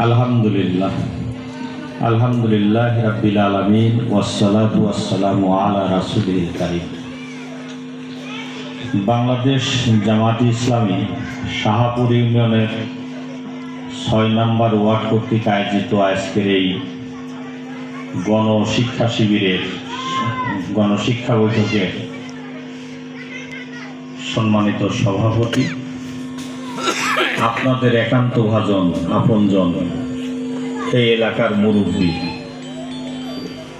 আলহামদুলিল্লাহ আলহামদুলিল্লাহ রাব্বিল আলামিন ওয়াসসালাতু ওয়াসসালামু আলা রাসূলিল কারীম। বাংলাদেশ জামায়াতে ইসলামী শাহপুর ইউনিয়নের ৬ নম্বর ওয়ার্ড কর্তৃক আয়োজিত আজকের এই গণশিক্ষা শিবিরের গণশিক্ষা বৈঠকে সম্মানিত সভাপতি, আপনাদের একান্ত ভাজন আপনজন, এই এলাকার মুরব্বী,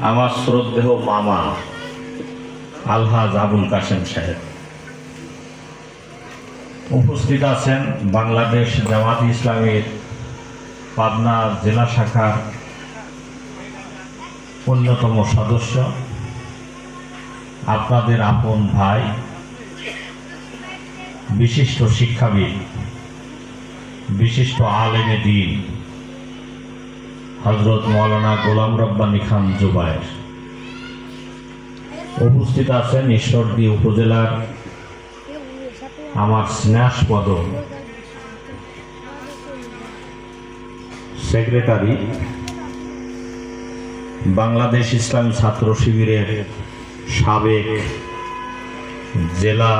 আমার শ্রদ্ধেয় মামা আলহাজ আবুল কাশেম সাহেব, উপস্থিত আছেন বাংলাদেশ জামায়াতে ইসলামীর পাবনা জেলা শাখার অন্যতম সদস্য, আপনাদের আপন ভাই, বিশিষ্ট শিক্ষাবিদ, বিশিষ্ট আলেমে দ্বীন হযরত মাওলানা গোলাম রব্বানী খান জুবায়ের। উপস্থিত আছেন ঈশ্বরদী উপজেলার আমার স্নেহাস্পদ সেক্রেটারি, বাংলাদেশ ইসলামী ছাত্র শিবিরের সাবেক জেলা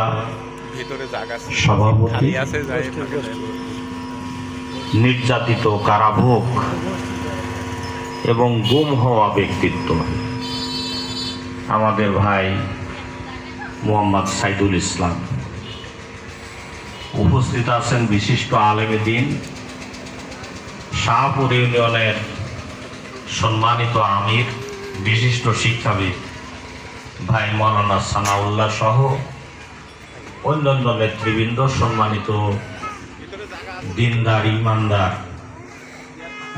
সভাপতি, নির্যাতিত, কারাভোগ এবং গুম হওয়া ব্যক্তিত্ব আমাদের ভাই মোহাম্মদ সাইদুল ইসলাম। উপস্থিত আছেন বিশিষ্ট আলেমে দ্বীন, শাহপুর ইউনিয়নের সম্মানিত আমির, বিশিষ্ট শিক্ষাবিদ ভাই মাওলানা সানাউল্লাহ সহ অন্যান্য নেতৃবৃন্দ, সম্মানিত দিনদার ইমানদার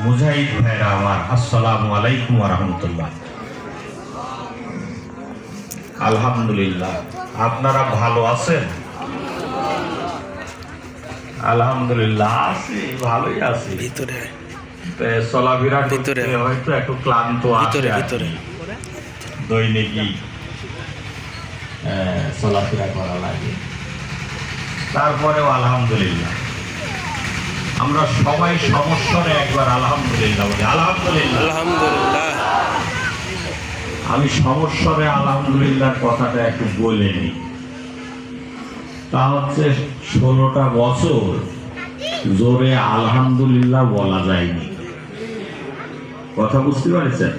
মুজাহিদ ভাইরা আমার, আসসালামু আলাইকুম ওয়া রাহমাতুল্লাহ। আলহামদুলিল্লাহ, আপনারা ভালো আছেন? আলহামদুলিল্লাহ আছি, ভালোই আছি। চলাফেরা করতে হয়তো একটু ক্লান্ত আছে, দৈনিকই চলাফেরা করা লাগে, তারপরেও আলহামদুলিল্লাহ। আমরা সবাই সমস্যারে একবার আলহামদুলিল্লাহ বলি। আলহামদুলিল্লাহ। আমি সমস্যারে আলহামদুলিল্লাহ কথাটা একটু বলে নিই। তা হচ্ছে 16টা বছর জোরে আলহামদুলিল্লাহ বলা যায়নি। কথা বুঝতে পারছেন?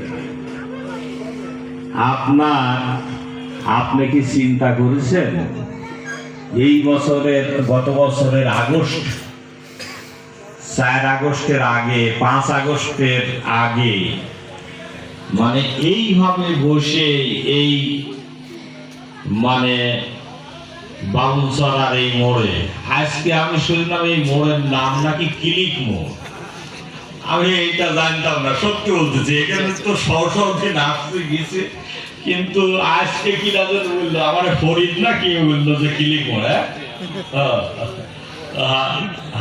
আপনি কি চিন্তা করেছেন এই বছরের, গত বছরের আগস্ট, 4 আগস্টের আগে, 5 আগস্টের আগে, মানে এইভাবে বসে এই মানে বাবুলছড়ার এই মোড়ে, আজকে আমি শুনলাম এই মোড়ের নাম নাকি ক্লিক মোড়। আমি এইটা জানতাম না, সত্যি বলতেছি। এখানে তো সহসে নাচতে গেছে, কিন্তু আজকে কি রাজন বললো, আমার ফরিদ না কি বললো যে ক্লিক মোড়।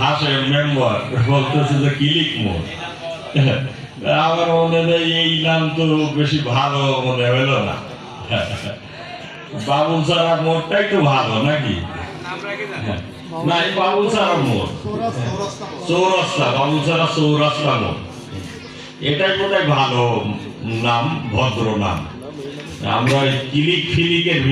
হাসে মেম্বার বলতেছে যে ক্লিক মোড়। আমার মনে হয় এই নাম তো বেশি ভালো মনে হইল না। বাবুলছড়া মোড়টাই তো ভালো নাকি? না, বাবুলছড়া মোড় চৌরাস্তা, বাবুলছড়া চৌরাস্তা মোড়, এটাই বোধহয় ভালো নাম, ভদ্র নাম। আমরা ক্লিক ফিলিকের